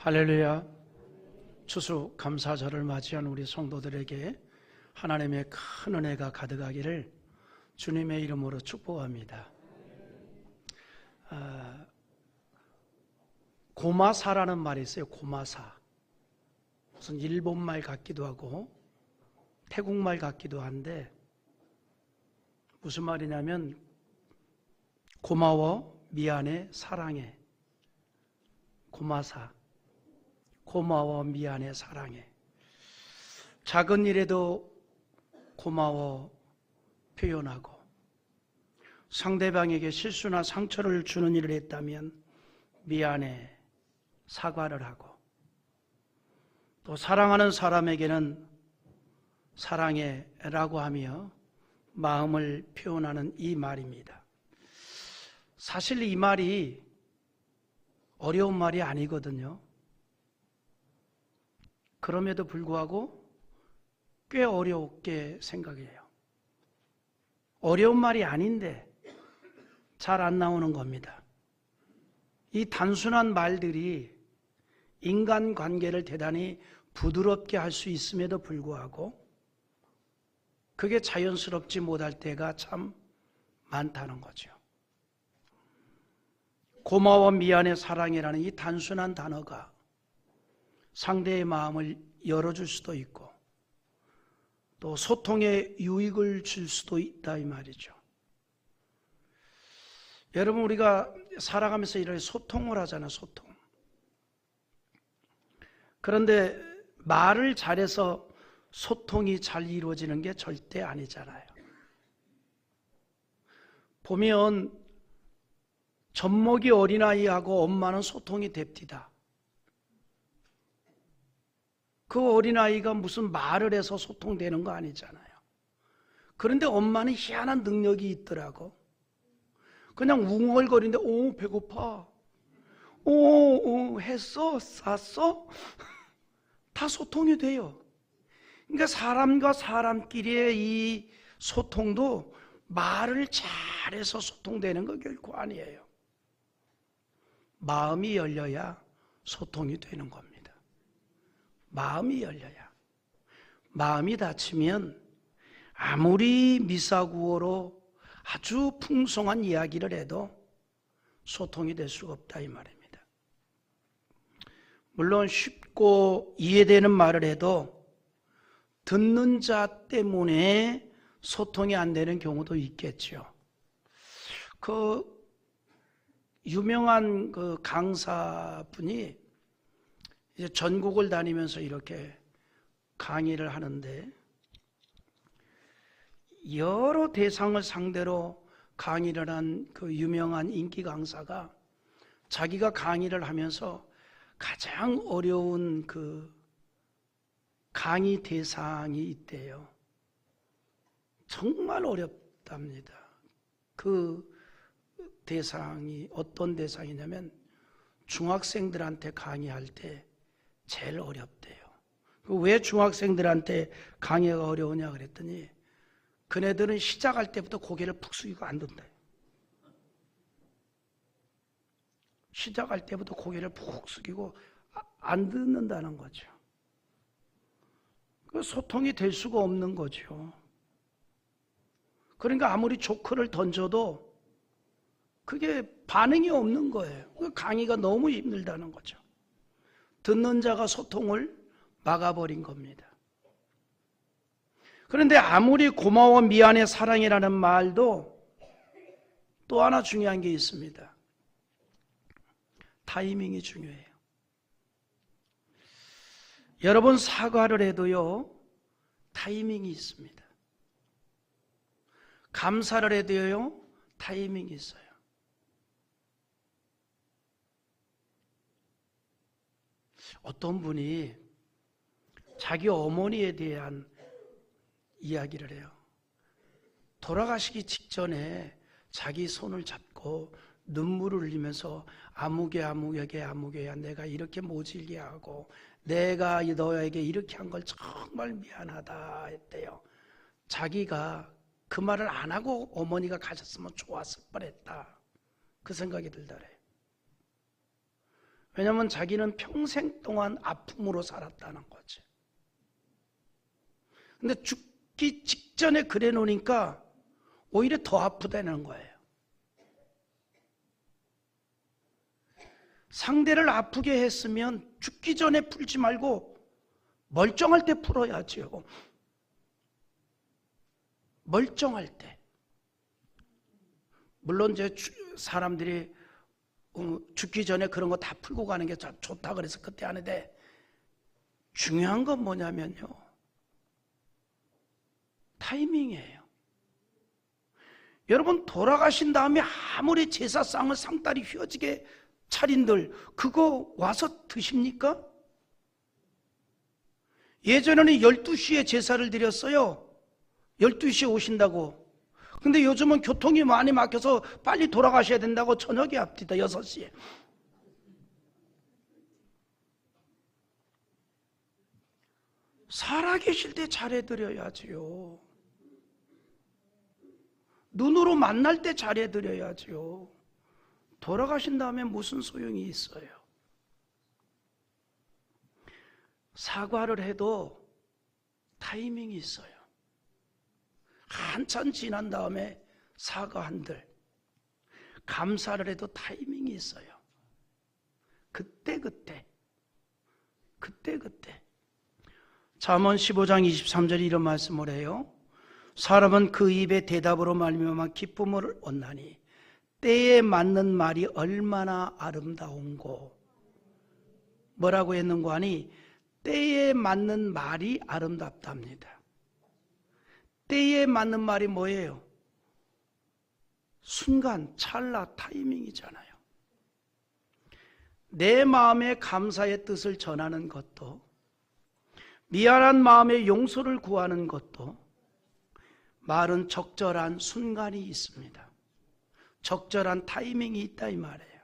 할렐루야. 추수 감사절을 맞이한 우리 성도들에게 하나님의 큰 은혜가 가득하기를 주님의 이름으로 축복합니다. 고마사라는 말이 있어요. 고마사. 무슨 일본말 같기도 하고 태국말 같기도 한데 무슨 말이냐면 고마워, 미안해, 사랑해. 고마사. 고마워, 미안해, 사랑해. 작은 일에도 고마워 표현하고 상대방에게 실수나 상처를 주는 일을 했다면 미안해, 사과를 하고 또 사랑하는 사람에게는 사랑해 라고 하며 마음을 표현하는 이 말입니다. 사실 이 말이 어려운 말이 아니거든요. 그럼에도 불구하고 꽤 어렵게 생각해요. 어려운 말이 아닌데 잘 안 나오는 겁니다. 이 단순한 말들이 인간관계를 대단히 부드럽게 할 수 있음에도 불구하고 그게 자연스럽지 못할 때가 참 많다는 거죠. 고마워, 미안해, 사랑해라는 이 단순한 단어가 상대의 마음을 열어줄 수도 있고 또 소통에 유익을 줄 수도 있다 이 말이죠. 여러분, 우리가 살아가면서 이런 소통을 하잖아요. 소통. 그런데 말을 잘해서 소통이 잘 이루어지는 게 절대 아니잖아요. 보면 젖먹이 어린아이하고 엄마는 소통이 됩디다. 그 어린아이가 무슨 말을 해서 소통되는 거 아니잖아요. 그런데 엄마는 희한한 능력이 있더라고. 그냥 웅얼거리는데 오 배고파, 오 했어, 쌌어? 다 소통이 돼요. 그러니까 사람과 사람끼리의 이 소통도 말을 잘해서 소통되는 거 결코 아니에요. 마음이 열려야 소통이 되는 겁니다. 마음이 열려야. 마음이 닫히면 아무리 미사구어로 아주 풍성한 이야기를 해도 소통이 될 수가 없다 이 말입니다. 물론 쉽고 이해되는 말을 해도 듣는 자 때문에 소통이 안 되는 경우도 있겠죠. 그 유명한 그 강사분이 이제 전국을 다니면서 이렇게 강의를 하는데 여러 대상을 상대로 강의를 한 그 유명한 인기 강사가 자기가 강의를 하면서 가장 어려운 그 강의 대상이 있대요. 정말 어렵답니다. 그 대상이 어떤 대상이냐면 중학생들한테 강의할 때 제일 어렵대요. 왜 중학생들한테 강의가 어려우냐 그랬더니 그네들은 시작할 때부터 고개를 푹 숙이고 안 듣는다. 시작할 때부터 고개를 푹 숙이고 안 듣는다는 거죠. 그 소통이 될 수가 없는 거죠. 그러니까 아무리 조크를 던져도 그게 반응이 없는 거예요. 그 강의가 너무 힘들다는 거죠. 듣는 자가 소통을 막아버린 겁니다. 그런데 아무리 고마워, 미안해, 사랑이라는 말도 또 하나 중요한 게 있습니다. 타이밍이 중요해요. 여러분, 사과를 해도요 타이밍이 있습니다. 감사를 해도요 타이밍이 있어요. 어떤 분이 자기 어머니에 대한 이야기를 해요. 돌아가시기 직전에 자기 손을 잡고 눈물을 흘리면서 아무개야 내가 이렇게 모질게 하고 내가 너에게 이렇게 한 걸 정말 미안하다 했대요. 자기가 그 말을 안 하고 어머니가 가셨으면 좋았을 뻔했다. 그 생각이 들더래요. 왜냐하면 자기는 평생 동안 아픔으로 살았다는 거지. 근데 죽기 직전에 그래 놓으니까 오히려 더 아프다는 거예요. 상대를 아프게 했으면 죽기 전에 풀지 말고 멀쩡할 때 풀어야죠. 멀쩡할 때. 물론 이제 사람들이 죽기 전에 그런 거 다 풀고 가는 게 좋다 그래서 그때 하는데, 중요한 건 뭐냐면요, 타이밍이에요. 여러분, 돌아가신 다음에 아무리 제사상을 상다리 휘어지게 차린들 그거 와서 드십니까? 예전에는 12시에 제사를 드렸어요. 12시에 오신다고. 근데 요즘은 교통이 많이 막혀서 빨리 돌아가셔야 된다고 저녁에 합디다, 6시에. 살아계실 때 잘해드려야지요. 눈으로 만날 때 잘해드려야지요. 돌아가신 다음에 무슨 소용이 있어요? 사과를 해도 타이밍이 있어요. 한참 지난 다음에 사과한들, 감사를 해도 타이밍이 있어요. 그때. 잠언 15장 23절에 이런 말씀을 해요. 사람은 그 입의 대답으로 말미암아 기쁨을 얻나니 때에 맞는 말이 얼마나 아름다운고. 뭐라고 했는고 하니 때에 맞는 말이 아름답답니다. 때에 맞는 말이 뭐예요? 순간, 찰나, 타이밍이잖아요. 내 마음의 감사의 뜻을 전하는 것도, 미안한 마음의 용서를 구하는 것도 말은 적절한 순간이 있습니다. 적절한 타이밍이 있다 이 말이에요.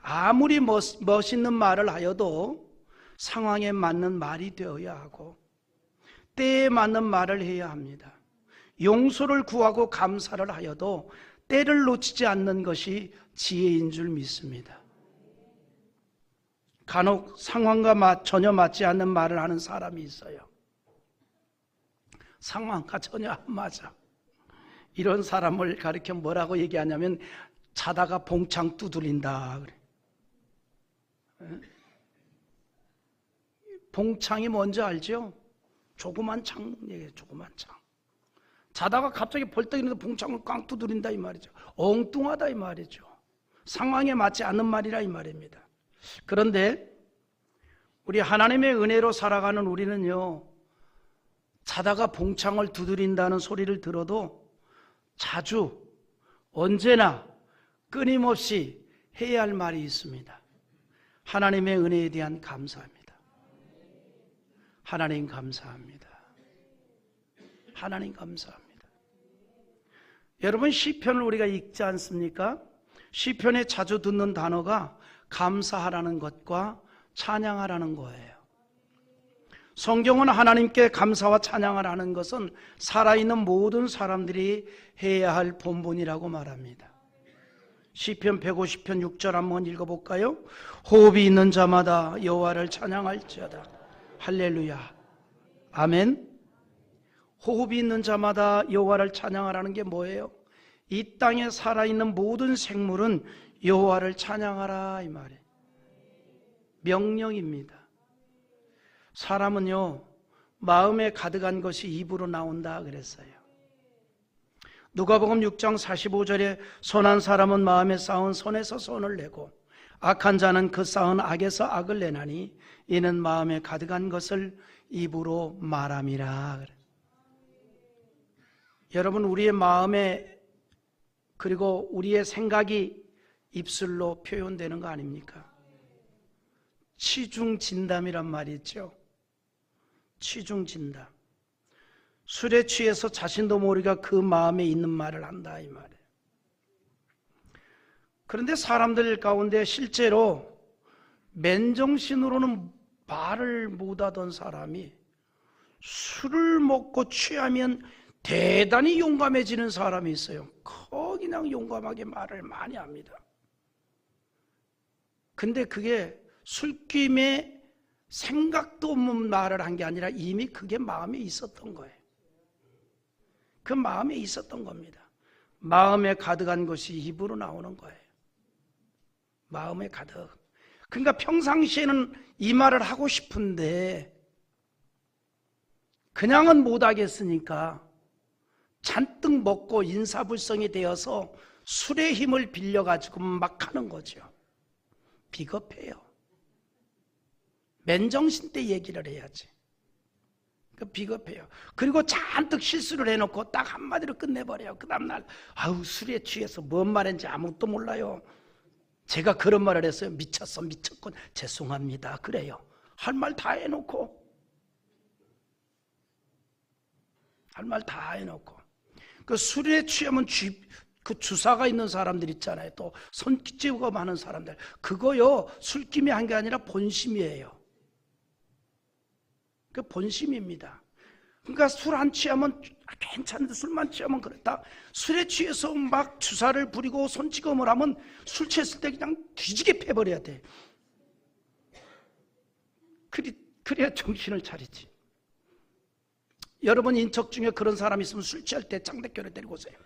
아무리 멋있는 말을 하여도 상황에 맞는 말이 되어야 하고 때에 맞는 말을 해야 합니다. 용서를 구하고 감사를 하여도 때를 놓치지 않는 것이 지혜인 줄 믿습니다. 간혹 상황과 전혀 맞지 않는 말을 하는 사람이 있어요. 상황과 전혀 안 맞아. 이런 사람을 가리켜 뭐라고 얘기하냐면 자다가 봉창 두드린다 그래. 봉창이 뭔지 알죠? 조그만 창 얘기해요. 조그만 창. 자다가 갑자기 벌떡 일어나서 봉창을 꽝 두드린다 이 말이죠. 엉뚱하다 이 말이죠. 상황에 맞지 않는 말이라 이 말입니다. 그런데 우리 하나님의 은혜로 살아가는 우리는요, 자다가 봉창을 두드린다는 소리를 들어도 자주, 언제나 끊임없이 해야 할 말이 있습니다. 하나님의 은혜에 대한 감사합니다. 하나님 감사합니다. 하나님 감사합니다. 여러분, 시편을 우리가 읽지 않습니까? 시편에 자주 듣는 단어가 감사하라는 것과 찬양하라는 거예요. 성경은 하나님께 감사와 찬양을 하는 것은 살아있는 모든 사람들이 해야 할 본분이라고 말합니다. 시편 150편 6절 한번 읽어볼까요? 호흡이 있는 자마다 여호와를 찬양할지어다. 할렐루야. 아멘. 호흡이 있는 자마다 여호와를 찬양하라는 게 뭐예요? 이 땅에 살아있는 모든 생물은 여호와를 찬양하라 이 말이에요. 명령입니다. 사람은요, 마음에 가득한 것이 입으로 나온다 그랬어요. 누가복음 6장 45절에 선한 사람은 마음에 쌓은 선에서 선을 내고 악한 자는 그 쌓은 악에서 악을 내나니 이는 마음에 가득한 것을 입으로 말함이라 그래. 여러분, 우리의 마음에 그리고 우리의 생각이 입술로 표현되는 거 아닙니까? 취중진담이란 말이 있죠. 취중진담. 술에 취해서 자신도 모르게 그 마음에 있는 말을 한다 이 말이에요. 그런데 사람들 가운데 실제로 맨정신으로는 말을 못하던 사람이 술을 먹고 취하면 대단히 용감해지는 사람이 있어요. 그냥 용감하게 말을 많이 합니다. 근데 그게 술김에 생각도 없는 말을 한 게 아니라 이미 그게 마음에 있었던 거예요. 그 마음에 있었던 겁니다. 마음에 가득한 것이 입으로 나오는 거예요. 마음에 가득. 그러니까 평상시에는 이 말을 하고 싶은데 그냥은 못하겠으니까 잔뜩 먹고 인사불성이 되어서 술의 힘을 빌려가지고 막 하는 거죠. 비겁해요. 맨정신 때 얘기를 해야지. 비겁해요. 그리고 잔뜩 실수를 해놓고 딱 한마디로 끝내버려요. 그 다음날 아우 술에 취해서 뭔 말인지 아무것도 몰라요. 제가 그런 말을 했어요. 미쳤어 미쳤군 죄송합니다 그래요. 할 말 다 해놓고 그 술에 취하면 그 주사가 있는 사람들 있잖아요. 또 손찌검 하는 사람들 그거요 술김이 한 게 아니라 본심이에요. 그 본심입니다. 그러니까 술 안 취하면 괜찮은데 술만 취하면 그렇다. 술에 취해서 막 주사를 부리고 손찌검을 하면 술 취했을 때 그냥 뒤지게 패버려야 돼. 그래야 정신을 차리지. 여러분 인척 중에 그런 사람 있으면 술 취할 때 짱대교를 데리고 오세요.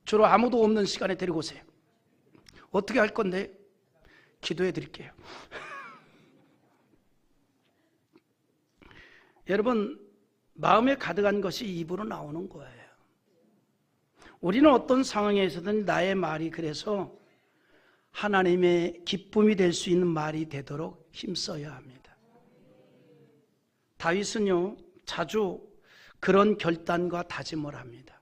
주로 아무도 없는 시간에 데리고 오세요. 어떻게 할 건데? 기도해 드릴게요. 여러분 마음에 가득한 것이 입으로 나오는 거예요. 우리는 어떤 상황에서든 나의 말이 그래서 하나님의 기쁨이 될 수 있는 말이 되도록 힘써야 합니다. 다윗은요 자주 그런 결단과 다짐을 합니다.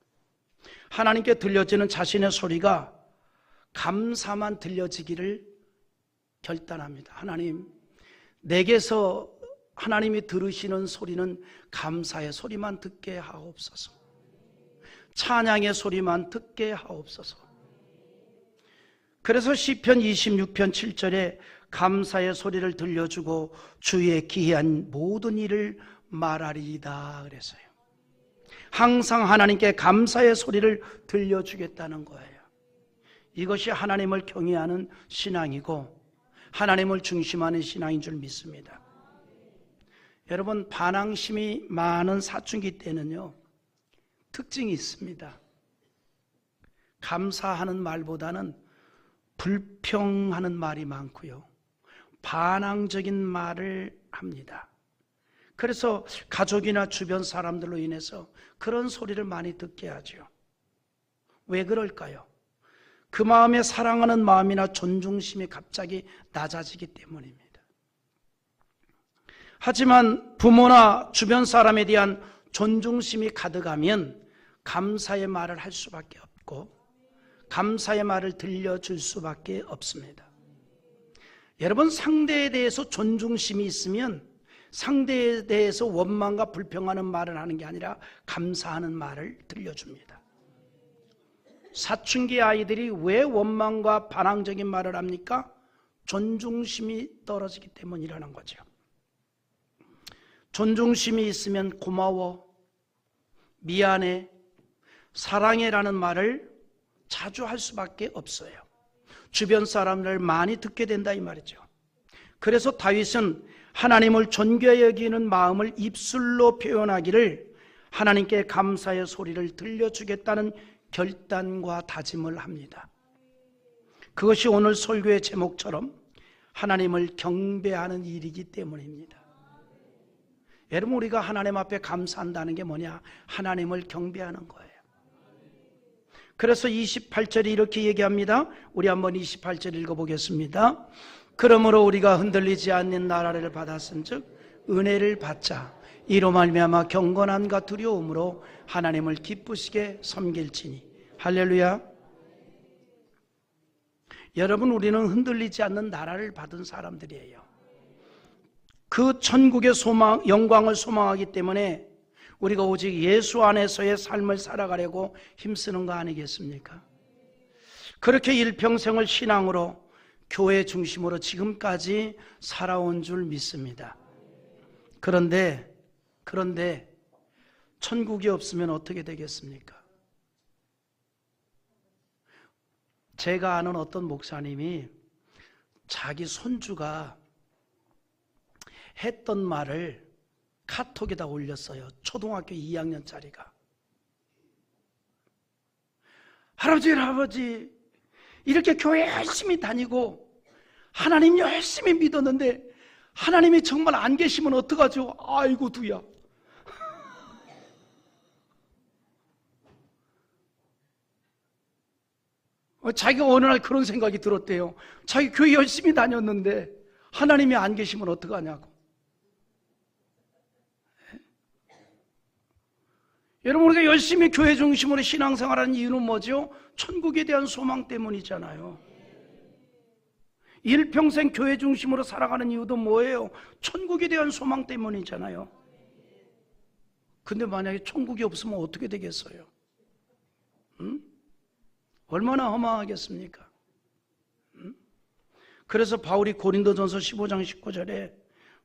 하나님께 들려지는 자신의 소리가 감사만 들려지기를 결단합니다. 하나님 내게서 하나님이 들으시는 소리는 감사의 소리만 듣게 하옵소서. 찬양의 소리만 듣게 하옵소서. 그래서 시편 26편 7절에 감사의 소리를 들려주고 주의 기이한 모든 일을 말하리이다 그랬어요. 항상 하나님께 감사의 소리를 들려주겠다는 거예요. 이것이 하나님을 경외하는 신앙이고 하나님을 중심하는 신앙인 줄 믿습니다. 여러분 반항심이 많은 사춘기 때는요 특징이 있습니다. 감사하는 말보다는 불평하는 말이 많고요 반항적인 말을 합니다. 그래서 가족이나 주변 사람들로 인해서 그런 소리를 많이 듣게 하죠. 왜 그럴까요? 그 마음에 사랑하는 마음이나 존중심이 갑자기 낮아지기 때문입니다. 하지만 부모나 주변 사람에 대한 존중심이 가득하면 감사의 말을 할 수밖에 없고 감사의 말을 들려줄 수밖에 없습니다. 여러분 상대에 대해서 존중심이 있으면 상대에 대해서 원망과 불평하는 말을 하는 게 아니라 감사하는 말을 들려줍니다. 사춘기 아이들이 왜 원망과 반항적인 말을 합니까? 존중심이 떨어지기 때문이라는 거죠. 존중심이 있으면 고마워, 미안해, 사랑해라는 말을 자주 할 수밖에 없어요. 주변 사람들 많이 듣게 된다 이 말이죠. 그래서 다윗은 하나님을 존귀히 여기는 마음을 입술로 표현하기를 하나님께 감사의 소리를 들려주겠다는 결단과 다짐을 합니다. 그것이 오늘 설교의 제목처럼 하나님을 경배하는 일이기 때문입니다. 여러분 우리가 하나님 앞에 감사한다는 게 뭐냐? 하나님을 경배하는 거예요. 그래서 28절이 이렇게 얘기합니다. 우리 한번 28절 읽어보겠습니다. 그러므로 우리가 흔들리지 않는 나라를 받았은즉 은혜를 받자. 이로 말미암아 경건함과 두려움으로 하나님을 기쁘시게 섬길지니. 할렐루야. 여러분 우리는 흔들리지 않는 나라를 받은 사람들이에요. 그 천국의 소망, 영광을 소망하기 때문에 우리가 오직 예수 안에서의 삶을 살아가려고 힘쓰는 거 아니겠습니까? 그렇게 일평생을 신앙으로 교회 중심으로 지금까지 살아온 줄 믿습니다. 그런데 천국이 없으면 어떻게 되겠습니까? 제가 아는 어떤 목사님이 자기 손주가 했던 말을 카톡에다 올렸어요. 초등학교 2학년짜리가. 할아버지, 할아버지, 이렇게 교회 열심히 다니고 하나님 열심히 믿었는데 하나님이 정말 안 계시면 어떡하죠? 아이고 두야. 자기가 어느 날 그런 생각이 들었대요. 자기 교회 열심히 다녔는데 하나님이 안 계시면 어떡하냐고. 여러분, 우리가 열심히 교회 중심으로 신앙생활하는 이유는 뭐죠? 천국에 대한 소망 때문이잖아요. 일평생 교회 중심으로 살아가는 이유도 뭐예요? 천국에 대한 소망 때문이잖아요. 근데 만약에 천국이 없으면 어떻게 되겠어요? 얼마나 허망하겠습니까? 그래서 바울이 고린도전서 15장 19절에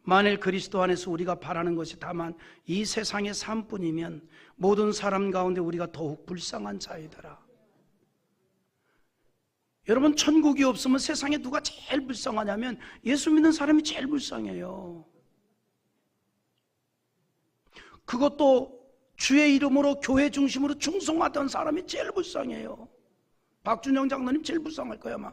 만일 그리스도 안에서 우리가 바라는 것이 다만 이 세상의 삶뿐이면 모든 사람 가운데 우리가 더욱 불쌍한 자이더라. 여러분, 천국이 없으면 세상에 누가 제일 불쌍하냐면 예수 믿는 사람이 제일 불쌍해요. 그것도 주의 이름으로 교회 중심으로 충성하던 사람이 제일 불쌍해요. 박준영 장로님 제일 불쌍할 거야 아마.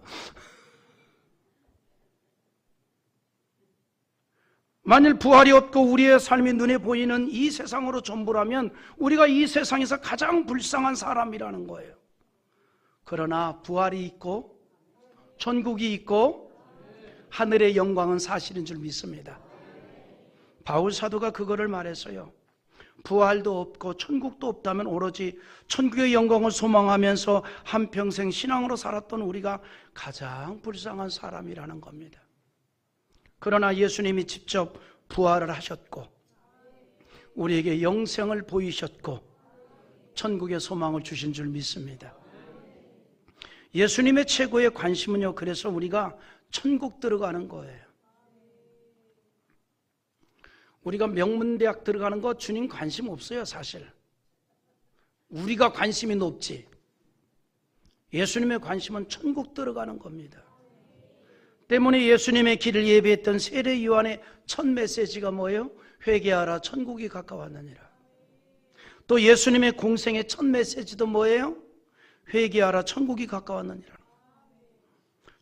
만일 부활이 없고 우리의 삶이 눈에 보이는 이 세상으로 전부라면 우리가 이 세상에서 가장 불쌍한 사람이라는 거예요. 그러나 부활이 있고 천국이 있고 하늘의 영광은 사실인 줄 믿습니다. 바울 사도가 그거를 말했어요. 부활도 없고 천국도 없다면 오로지 천국의 영광을 소망하면서 한평생 신앙으로 살았던 우리가 가장 불쌍한 사람이라는 겁니다. 그러나 예수님이 직접 부활을 하셨고 우리에게 영생을 보이셨고 천국의 소망을 주신 줄 믿습니다. 예수님의 최고의 관심은요, 그래서 우리가 천국 들어가는 거예요. 우리가 명문대학 들어가는 거 주님 관심 없어요, 사실. 우리가 관심이 높지. 예수님의 관심은 천국 들어가는 겁니다. 때문에 예수님의 길을 예비했던 세례 요한의 첫 메시지가 뭐예요? 회개하라, 천국이 가까웠느니라. 또 예수님의 공생의 첫 메시지도 뭐예요? 회개하라, 천국이 가까웠느니라.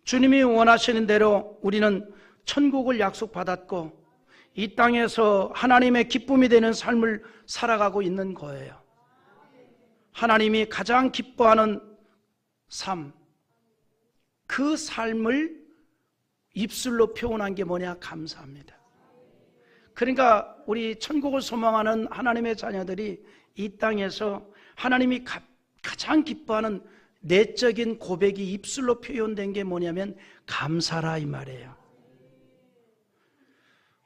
주님이 원하시는 대로 우리는 천국을 약속받았고 이 땅에서 하나님의 기쁨이 되는 삶을 살아가고 있는 거예요. 하나님이 가장 기뻐하는 삶, 그 삶을 입술로 표현한 게 뭐냐? 감사합니다. 그러니까 우리 천국을 소망하는 하나님의 자녀들이 이 땅에서 하나님이 가장 기뻐하는 내적인 고백이 입술로 표현된 게 뭐냐면 감사라 이 말이에요.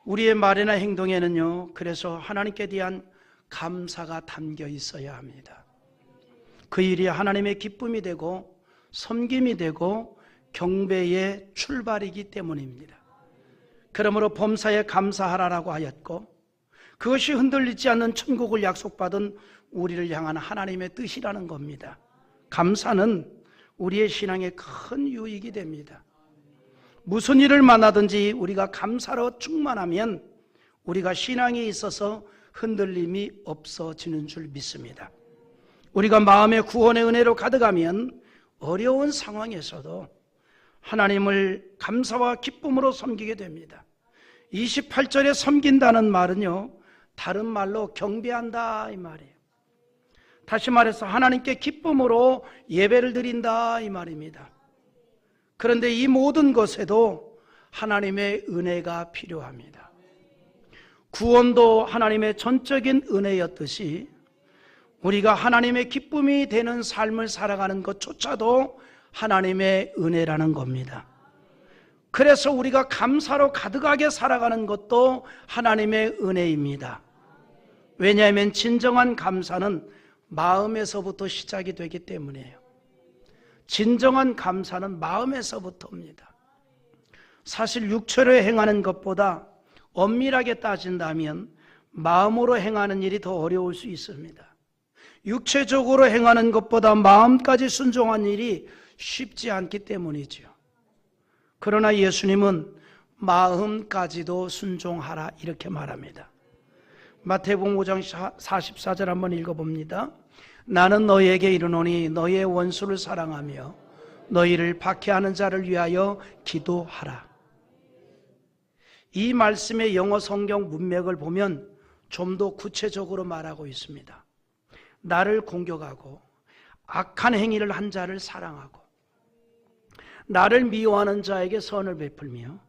우리의 말이나 행동에는요, 그래서 하나님께 대한 감사가 담겨 있어야 합니다. 그 일이 하나님의 기쁨이 되고 섬김이 되고 경배의 출발이기 때문입니다. 그러므로 범사에 감사하라라고 하였고 그것이 흔들리지 않는 천국을 약속받은 우리를 향한 하나님의 뜻이라는 겁니다. 감사는 우리의 신앙에 큰 유익이 됩니다. 무슨 일을 만나든지 우리가 감사로 충만하면 우리가 신앙에 있어서 흔들림이 없어지는 줄 믿습니다. 우리가 마음의 구원의 은혜로 가득하면 어려운 상황에서도 하나님을 감사와 기쁨으로 섬기게 됩니다. 28절에 섬긴다는 말은요, 다른 말로 경배한다 이 말이에요. 다시 말해서 하나님께 기쁨으로 예배를 드린다 이 말입니다. 그런데 이 모든 것에도 하나님의 은혜가 필요합니다. 구원도 하나님의 전적인 은혜였듯이 우리가 하나님의 기쁨이 되는 삶을 살아가는 것조차도 하나님의 은혜라는 겁니다. 그래서 우리가 감사로 가득하게 살아가는 것도 하나님의 은혜입니다. 왜냐하면 진정한 감사는 마음에서부터 시작이 되기 때문이에요. 진정한 감사는 마음에서부터입니다. 사실 육체로 행하는 것보다 엄밀하게 따진다면 마음으로 행하는 일이 더 어려울 수 있습니다. 육체적으로 행하는 것보다 마음까지 순종한 일이 쉽지 않기 때문이죠. 그러나 예수님은 마음까지도 순종하라 이렇게 말합니다. 마태복음 5장 44절 한번 읽어봅니다. 나는 너희에게 이르노니 너희의 원수를 사랑하며 너희를 박해하는 자를 위하여 기도하라. 이 말씀의 영어 성경 문맥을 보면 좀 더 구체적으로 말하고 있습니다. 나를 공격하고 악한 행위를 한 자를 사랑하고 나를 미워하는 자에게 선을 베풀며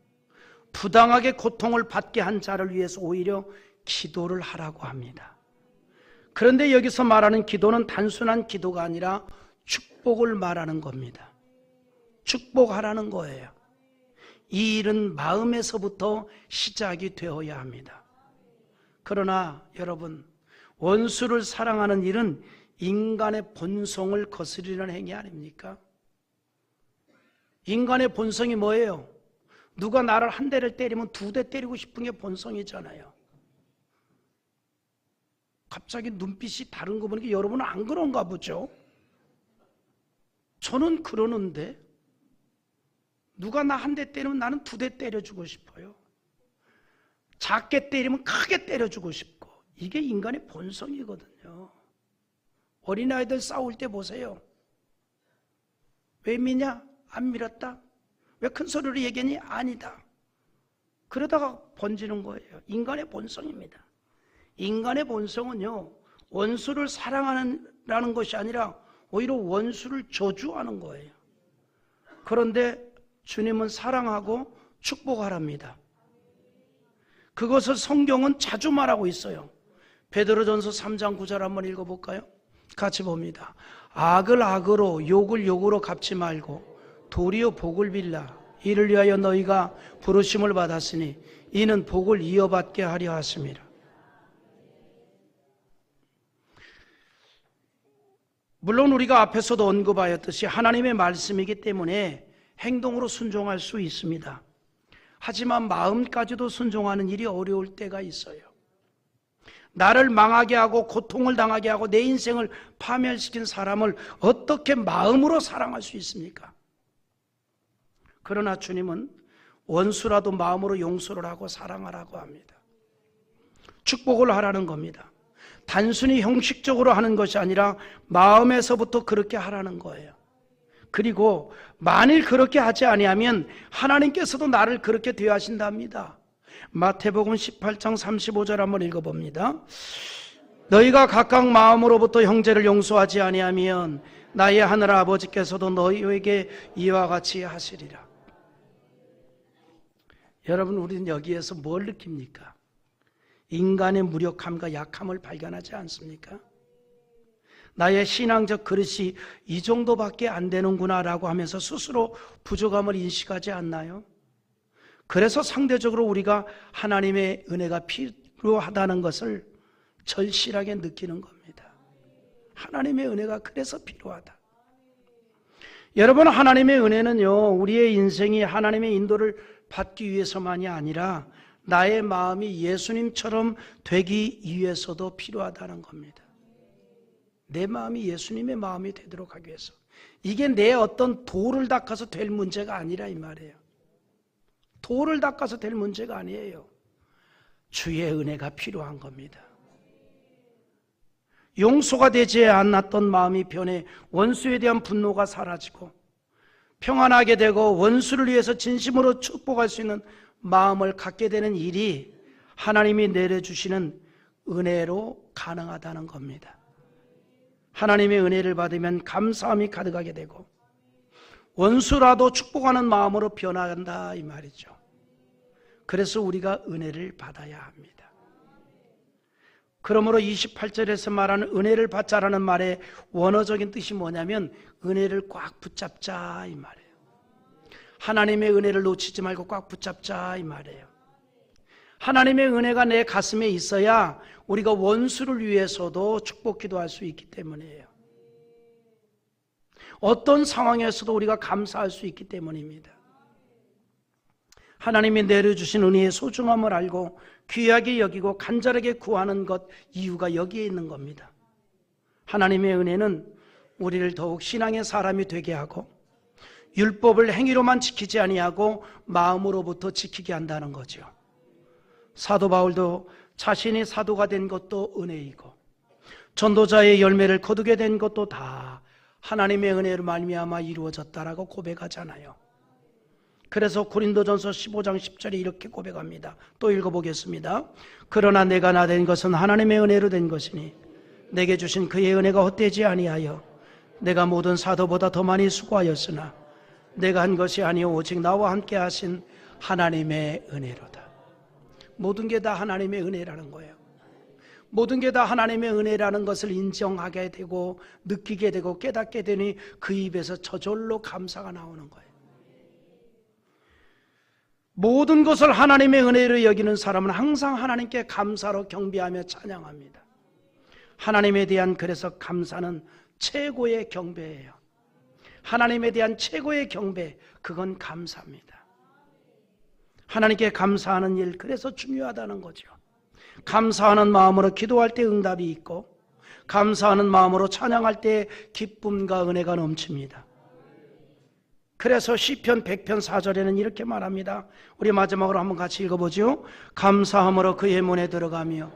부당하게 고통을 받게 한 자를 위해서 오히려 기도를 하라고 합니다. 그런데 여기서 말하는 기도는 단순한 기도가 아니라 축복을 말하는 겁니다. 축복하라는 거예요. 이 일은 마음에서부터 시작이 되어야 합니다. 그러나 여러분, 원수를 사랑하는 일은 인간의 본성을 거스르는 행위 아닙니까? 인간의 본성이 뭐예요? 누가 나를 한 대를 때리면 두 대 때리고 싶은 게 본성이잖아요. 갑자기 눈빛이 다른 거 보니까 여러분은 안 그런가 보죠? 저는 그러는데 누가 나 한 대 때리면 나는 두 대 때려주고 싶어요. 작게 때리면 크게 때려주고 싶고, 이게 인간의 본성이거든요. 어린아이들 싸울 때 보세요. 왜 미냐? 안 밀었다. 왜 큰 소리로 얘기하니? 아니다. 그러다가 번지는 거예요. 인간의 본성입니다. 인간의 본성은요, 원수를 사랑하는 것이 아니라 오히려 원수를 저주하는 거예요. 그런데 주님은 사랑하고 축복하랍니다. 그것을 성경은 자주 말하고 있어요. 베드로전서 3장 9절 한번 읽어볼까요? 같이 봅니다. 악을 악으로 욕을 욕으로 갚지 말고 도리어 복을 빌라. 이를 위하여 너희가 부르심을 받았으니 이는 복을 이어받게 하려 하심이라. 물론 우리가 앞에서도 언급하였듯이 하나님의 말씀이기 때문에 행동으로 순종할 수 있습니다. 하지만 마음까지도 순종하는 일이 어려울 때가 있어요. 나를 망하게 하고 고통을 당하게 하고 내 인생을 파멸시킨 사람을 어떻게 마음으로 사랑할 수 있습니까? 그러나 주님은 원수라도 마음으로 용서를 하고 사랑하라고 합니다. 축복을 하라는 겁니다. 단순히 형식적으로 하는 것이 아니라 마음에서부터 그렇게 하라는 거예요. 그리고 만일 그렇게 하지 아니하면 하나님께서도 나를 그렇게 대하신답니다. 마태복음 18장 35절 한번 읽어봅니다. 너희가 각각 마음으로부터 형제를 용서하지 아니하면 나의 하늘 아버지께서도 너희에게 이와 같이 하시리라. 여러분, 우리는 여기에서 뭘 느낍니까? 인간의 무력함과 약함을 발견하지 않습니까? 나의 신앙적 그릇이 이 정도밖에 안 되는구나 라고 하면서 스스로 부족함을 인식하지 않나요? 그래서 상대적으로 우리가 하나님의 은혜가 필요하다는 것을 절실하게 느끼는 겁니다. 하나님의 은혜가 그래서 필요하다. 여러분, 하나님의 은혜는요, 우리의 인생이 하나님의 인도를 받기 위해서만이 아니라 나의 마음이 예수님처럼 되기 위해서도 필요하다는 겁니다. 내 마음이 예수님의 마음이 되도록 하기 위해서. 이게 내 어떤 도를 닦아서 될 문제가 아니라 이 말이에요. 도를 닦아서 될 문제가 아니에요. 주의 은혜가 필요한 겁니다. 용서가 되지 않았던 마음이 변해 원수에 대한 분노가 사라지고 평안하게 되고 원수를 위해서 진심으로 축복할 수 있는 마음을 갖게 되는 일이 하나님이 내려주시는 은혜로 가능하다는 겁니다. 하나님의 은혜를 받으면 감사함이 가득하게 되고 원수라도 축복하는 마음으로 변화한다 이 말이죠. 그래서 우리가 은혜를 받아야 합니다. 그러므로 28절에서 말하는 은혜를 받자라는 말의 원어적인 뜻이 뭐냐면 은혜를 꽉 붙잡자 이 말이에요. 하나님의 은혜를 놓치지 말고 꽉 붙잡자 이 말이에요. 하나님의 은혜가 내 가슴에 있어야 우리가 원수를 위해서도 축복 기도할 수 있기 때문이에요. 어떤 상황에서도 우리가 감사할 수 있기 때문입니다. 하나님이 내려주신 은혜의 소중함을 알고 귀하게 여기고 간절하게 구하는 것, 이유가 여기에 있는 겁니다. 하나님의 은혜는 우리를 더욱 신앙의 사람이 되게 하고 율법을 행위로만 지키지 아니하고 마음으로부터 지키게 한다는 거죠. 사도 바울도 자신이 사도가 된 것도 은혜이고 전도자의 열매를 거두게 된 것도 다 하나님의 은혜로 말미암아 이루어졌다라고 고백하잖아요. 그래서 고린도전서 15장 10절에 이렇게 고백합니다. 또 읽어보겠습니다. 그러나 내가 나 된 것은 하나님의 은혜로 된 것이니 내게 주신 그의 은혜가 헛되지 아니하여 내가 모든 사도보다 더 많이 수고하였으나 내가 한 것이 아니오 오직 나와 함께 하신 하나님의 은혜로다. 모든 게 다 하나님의 은혜라는 거예요. 모든 게 다 하나님의 은혜라는 것을 인정하게 되고 느끼게 되고 깨닫게 되니 그 입에서 저절로 감사가 나오는 거예요. 모든 것을 하나님의 은혜로 여기는 사람은 항상 하나님께 감사로 경배하며 찬양합니다. 하나님에 대한 그래서 감사는 최고의 경배예요. 하나님에 대한 최고의 경배, 그건 감사입니다. 하나님께 감사하는 일, 그래서 중요하다는 거죠. 감사하는 마음으로 기도할 때 응답이 있고 감사하는 마음으로 찬양할 때 기쁨과 은혜가 넘칩니다. 그래서 시편 100편 4절에는 이렇게 말합니다. 우리 마지막으로 한번 같이 읽어보죠. 감사함으로 그의 문에 들어가며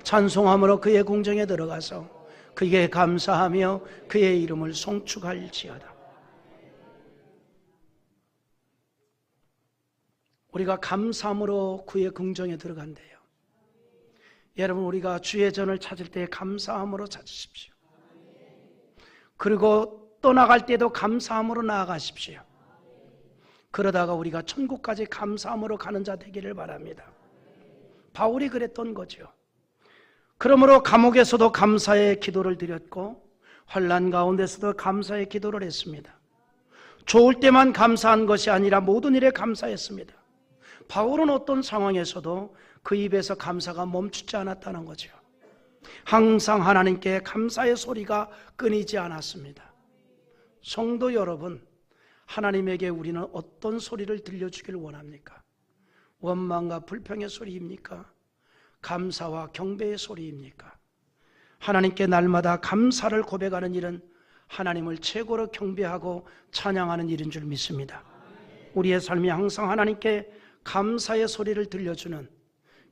찬송함으로 그의 궁정에 들어가서 그에게 감사하며 그의 이름을 송축할지어다. 우리가 감사함으로 그의 궁정에 들어간대요. 여러분, 우리가 주의 전을 찾을 때 감사함으로 찾으십시오. 그리고 떠나갈 때도 감사함으로 나아가십시오. 그러다가 우리가 천국까지 감사함으로 가는 자 되기를 바랍니다. 바울이 그랬던 거죠. 그러므로 감옥에서도 감사의 기도를 드렸고 환난 가운데서도 감사의 기도를 했습니다. 좋을 때만 감사한 것이 아니라 모든 일에 감사했습니다. 바울은 어떤 상황에서도 그 입에서 감사가 멈추지 않았다는 거죠. 항상 하나님께 감사의 소리가 끊이지 않았습니다. 성도 여러분, 하나님에게 우리는 어떤 소리를 들려주길 원합니까? 원망과 불평의 소리입니까? 감사와 경배의 소리입니까? 하나님께 날마다 감사를 고백하는 일은 하나님을 최고로 경배하고 찬양하는 일인 줄 믿습니다. 우리의 삶이 항상 하나님께 감사의 소리를 들려주는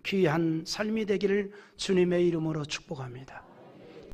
귀한 삶이 되기를 주님의 이름으로 축복합니다.